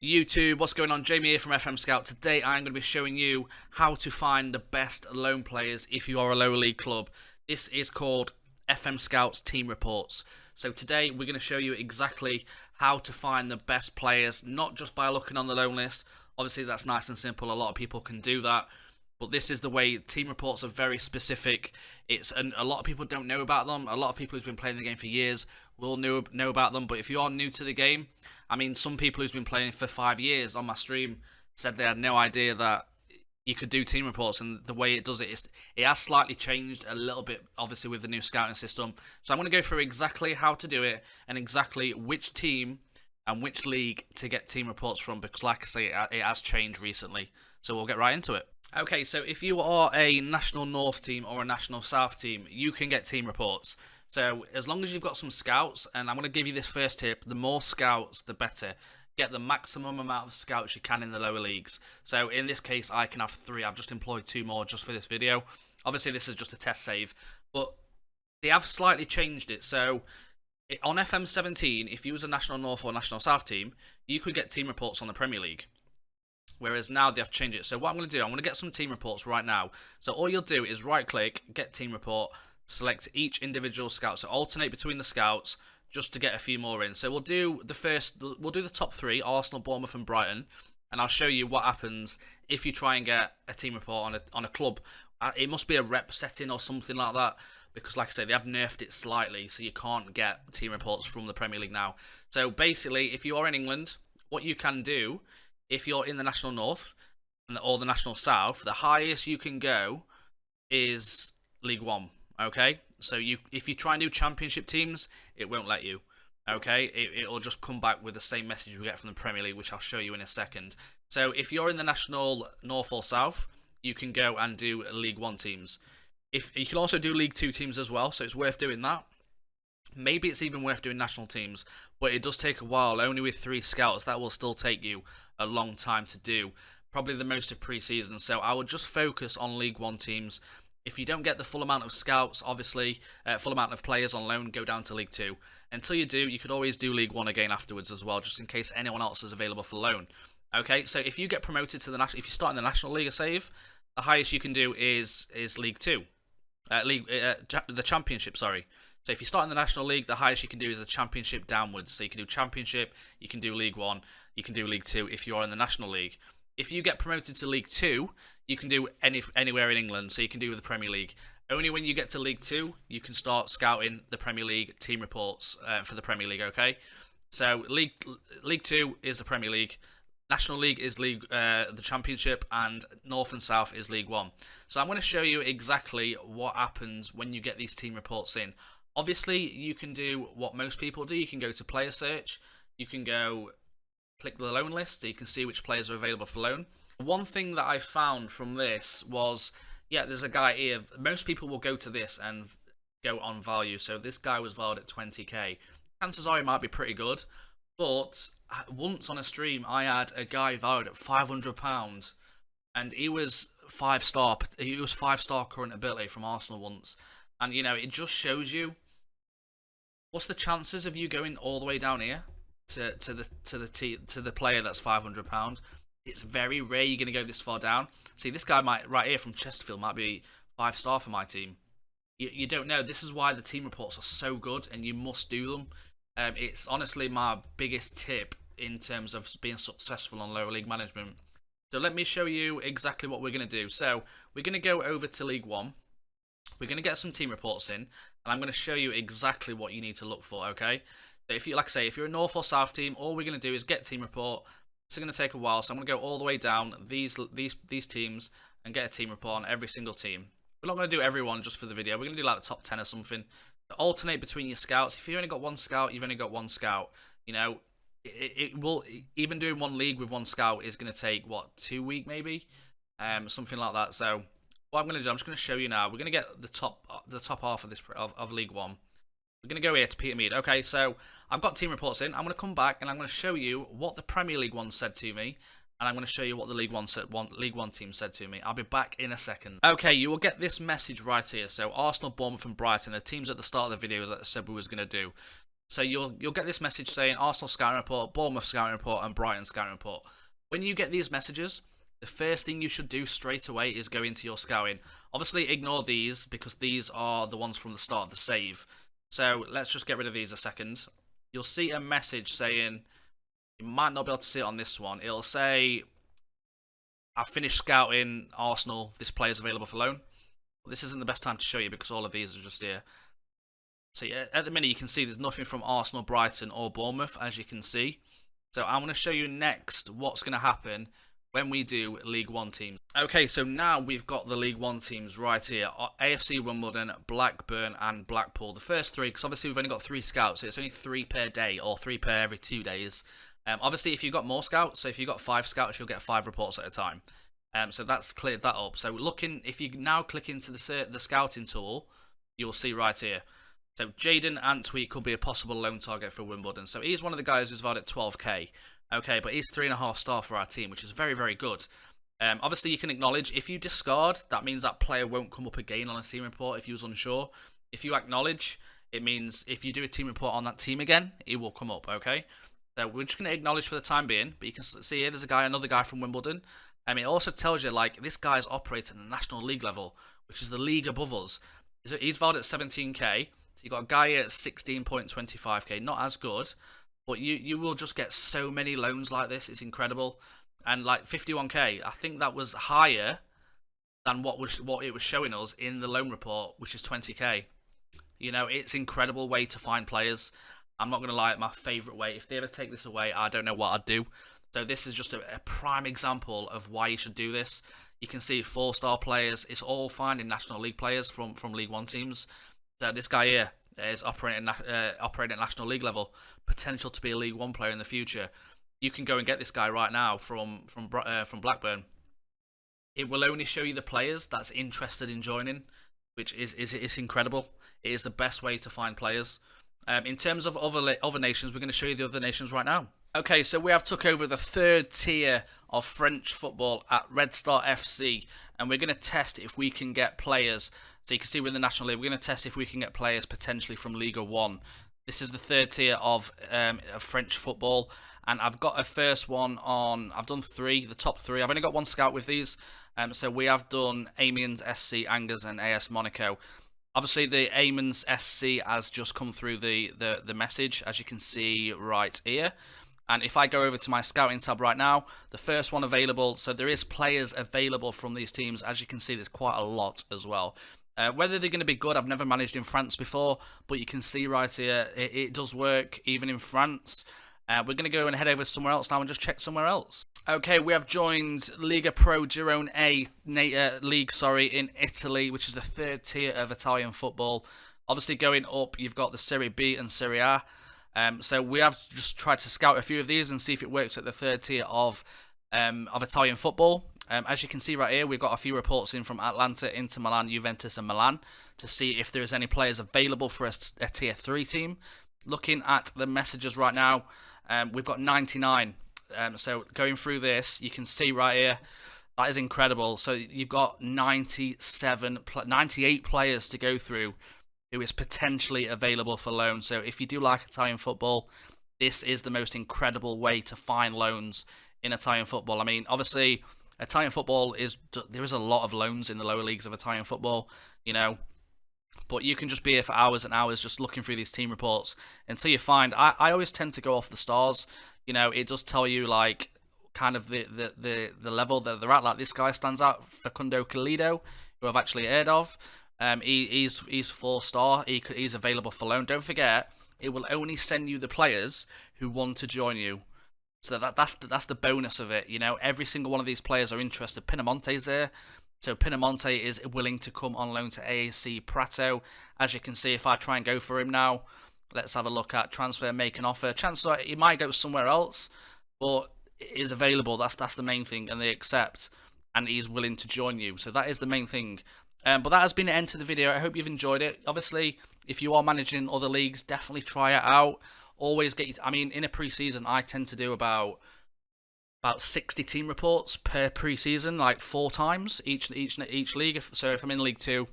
YouTube, what's going on? Jamie here from FM Scout. Today I'm going to be showing you how to find the best loan players if you are a lower league club. This is called FM Scout's Team Reports. So today we're going to show you exactly how to find the best players, not just by looking on the loan list. Obviously that's nice and simple, a lot of people can do that. But this is the way. Team reports are very specific. And a lot of people don't know about them. A lot of people who've been playing the game for years will know about them. But if you are new to the game, I mean, some people who's been playing for 5 years on my stream said they had no idea that you could do team reports, and the way it does it has slightly changed a little bit, obviously with the new scouting system. So I'm going to go through exactly how to do it and exactly which team and which league to get team reports from, because like I say, it has changed recently. So we'll get right into it. Okay, so if you are a National North team or a National South team, you can get team reports. So as long as you've got some scouts, and I'm going to give you this first tip, the more scouts, the better. Get the maximum amount of scouts you can in the lower leagues. So in this case, I can have 3. I've just employed 2 more just for this video. Obviously, this is just a test save, but they have slightly changed it. So on FM18, if you was a National North or National South team, you could get team reports on the Premier League. Whereas now they have to change it. So what I'm going to do, I'm going to get some team reports right now. So all you'll do is right click, get team report, select each individual scout. So alternate between the scouts just to get a few more in. So we'll do the top 3, Arsenal, Bournemouth and Brighton. And I'll show you what happens if you try and get a team report on a club. It must be a rep setting or something like that. Because like I say, they have nerfed it slightly. So you can't get team reports from the Premier League now. So basically, if you are in England, what you can do, if you're in the National North or the National South, the highest you can go is League One. Okay, so if you try and do Championship teams, it won't let you. Okay, it'll just come back with the same message we get from the Premier League, which I'll show you in a second. So if you're in the National North or South, you can go and do League One teams. If you can also do League Two teams as well, so it's worth doing that. Maybe it's even worth doing national teams, but it does take a while. Only with 3 scouts, that will still take you a long time to do. Probably the most of pre-season. So I would just focus on League One teams. If you don't get the full amount of scouts, obviously, full amount of players on loan, go down to League 2. Until you do, you could always do League 1 again afterwards as well, just in case anyone else is available for loan. Okay, so if you get promoted to the national, if you start in the National League, save, the highest you can do is League 2. The Championship, sorry. So if you start in the National League, the highest you can do is the Championship downwards. So you can do Championship, you can do League 1, you can do League 2 if you are in the National League. If you get promoted to League 2, you can do anywhere in England, so you can do the Premier League. Only when you get to League 2, you can start scouting the Premier League team reports for the Premier League, okay? So League 2 is the Premier League, National League is the Championship, and North and South is League 1. So I'm going to show you exactly what happens when you get these team reports in. Obviously, you can do what most people do. You can go to player search. You can go click the loan list so you can see which players are available for loan. One thing that I found from this was, yeah, there's a guy here. Most people will go to this and go on value. So this guy was valued at 20k. Chances are he might be pretty good. But once on a stream, I had a guy valued at £500. And he was 5-star. He was 5-star current ability from Arsenal once. And, you know, it just shows you what's the chances of you going all the way down here to the player that's £500. It's very rare you're going to go this far down. See, this guy right here from Chesterfield might be 5-star for my team. You don't know. This is why the team reports are so good, and you must do them. It's honestly my biggest tip in terms of being successful on lower league management. So let me show you exactly what we're going to do. So we're going to go over to League 1. We're going to get some team reports in, and I'm going to show you exactly what you need to look for, okay? So if you, like I say, if you're a North or South team, all we're going to do is get team report. It's going to take a while, so I'm going to go all the way down these teams and get a team report on every single team. We're not going to do everyone just for the video. We're going to do like the top 10 or something. To alternate between your scouts. If you've only got 1 scout, you've only got 1 scout. You know, it will, even doing 1 league with 1 scout is going to take, what, 2 weeks maybe? Something like that. So what I'm going to do, I'm just going to show you now. We're going to get the top half of this of League 1. We're going to go here to Peter Mead. Okay, so I've got team reports in. I'm going to come back and I'm going to show you what the Premier League one said to me. And I'm going to show you what the League One team said to me. I'll be back in a second. Okay, you will get this message right here. So Arsenal, Bournemouth and Brighton, the teams at the start of the video that I said we was going to do. So you'll get this message saying Arsenal scouting report, Bournemouth scouting report, and Brighton scouting report. When you get these messages, the first thing you should do straight away is go into your scouting. Obviously, ignore these because these are the ones from the start of the save. So let's just get rid of these a second. You'll see a message saying, you might not be able to see it on this one. It'll say, I've finished scouting Arsenal. This player's available for loan. This isn't the best time to show you because all of these are just here. So yeah, at the minute you can see there's nothing from Arsenal, Brighton or Bournemouth, as you can see. So I'm going to show you next what's going to happen when we do League One teams. Okay, so now we've got the League One teams right here. AFC Wimbledon, Blackburn and Blackpool. The first three, because obviously we've only got 3 scouts, so it's only 3 per day or 3 per every 2 days. Obviously if you've got more scouts, so if you've got 5 scouts, you'll get 5 reports at a time. So that's cleared that up. So if you now click into the scouting tool, you'll see right here. So Jaden Antweet could be a possible loan target for Wimbledon. So he's one of the guys who's valued at 12k. Okay, but he's 3.5 star for our team, which is very, very good. Obviously, you can acknowledge. If you discard, that means that player won't come up again on a team report if he was unsure. If you acknowledge, it means if you do a team report on that team again, it will come up, okay? So we're just going to acknowledge for the time being. But you can see here, there's another guy from Wimbledon. It also tells you, like, this guy's operating at the National League level, which is the league above us. He's valued at 17k. So you got a guy here at 16.25k, not as good, but you will just get so many loans like this. It's incredible. And like 51k, I think that was higher than what it was showing us in the loan report, which is 20k. You know, it's an incredible way to find players. I'm not going to lie, my favourite way. If they ever take this away, I don't know what I'd do. So this is just a prime example of why you should do this. You can see 4-star players. It's all finding National League players from League One teams. So this guy here is operating at National League level, potential to be a League One player in the future. You can go and get this guy right now from Blackburn. It will only show you the players that's interested in joining, which is incredible. It is the best way to find players. In terms of other nations, we're going to show you the other nations right now. Okay, so we have took over the 3rd tier of French football at Red Star FC, and we're going to test if we can get players. So you can see we're in the National League. We're going to test if we can get players potentially from Liga 1. This is the 3rd tier of French football, and I've got a first one on. I've done 3, the top 3. I've only got 1 scout with these. So we have done Amiens, SC, Angers, and AS Monaco. Obviously, the Amiens SC has just come through the message, as you can see right here. And if I go over to my scouting tab right now, the first one available, so there is players available from these teams. As you can see, there's quite a lot as well. Whether they're going to be good, I've never managed in France before, but you can see right here, it does work even in France. We're going to go and head over somewhere else now and just check somewhere else. Okay, we have joined Liga Pro Girone A League, in Italy, which is the 3rd tier of Italian football. Obviously, going up, you've got the Serie B and Serie A. So we have just tried to scout a few of these and see if it works at the 3rd tier of Italian football. As you can see right here, we've got a few reports in from Atlanta, Inter Milan, Juventus and Milan to see if there's any players available for a tier 3 team. Looking at the messages right now, we've got 99. So going through this, you can see right here, that is incredible. So you've got 98 players to go through who is potentially available for loan. So if you do like Italian football, this is the most incredible way to find loans in Italian football. I mean, obviously, Italian football there is a lot of loans in the lower leagues of Italian football, you know, but you can just be here for hours and hours just looking through these team reports until you find. I always tend to go off the stars. You know, it does tell you like kind of the level that they're at. Like this guy stands out, Facundo Calido, who I've actually heard of. He's 4-star. He's available for loan. Don't forget, it will only send you the players who want to join you. So that's the bonus of it. You know, every single one of these players are interested. Pinamonte's there. So Pinamonte is willing to come on loan to AAC Prato. As you can see, if I try and go for him now, let's have a look at transfer, make an offer. Chances are he might go somewhere else, but it is available. That's the main thing, and they accept, and he's willing to join you. So that is the main thing. But that has been the end of the video. I hope you've enjoyed it. Obviously, if you are managing other leagues, definitely try it out. Always I mean, in a pre-season, I tend to do about 60 team reports per pre-season, like 4 times each league. So if I'm in League 2,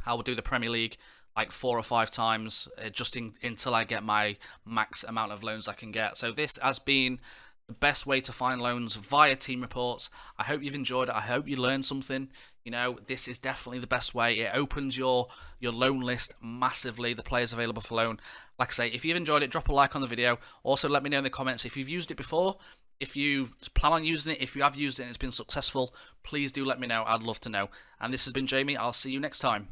I will do the Premier League. like 4 or 5 times just until I get my max amount of loans I can get. So this has been the best way to find loans via team reports. I hope you've enjoyed it. I hope you learned something. You know, this is definitely the best way. It opens your loan list massively, the players available for loan. Like I say, if you've enjoyed it, drop a like on the video. Also, let me know in the comments if you've used it before, if you plan on using it, if you have used it and it's been successful, please do let me know. I'd love to know. And this has been Jamie. I'll see you next time.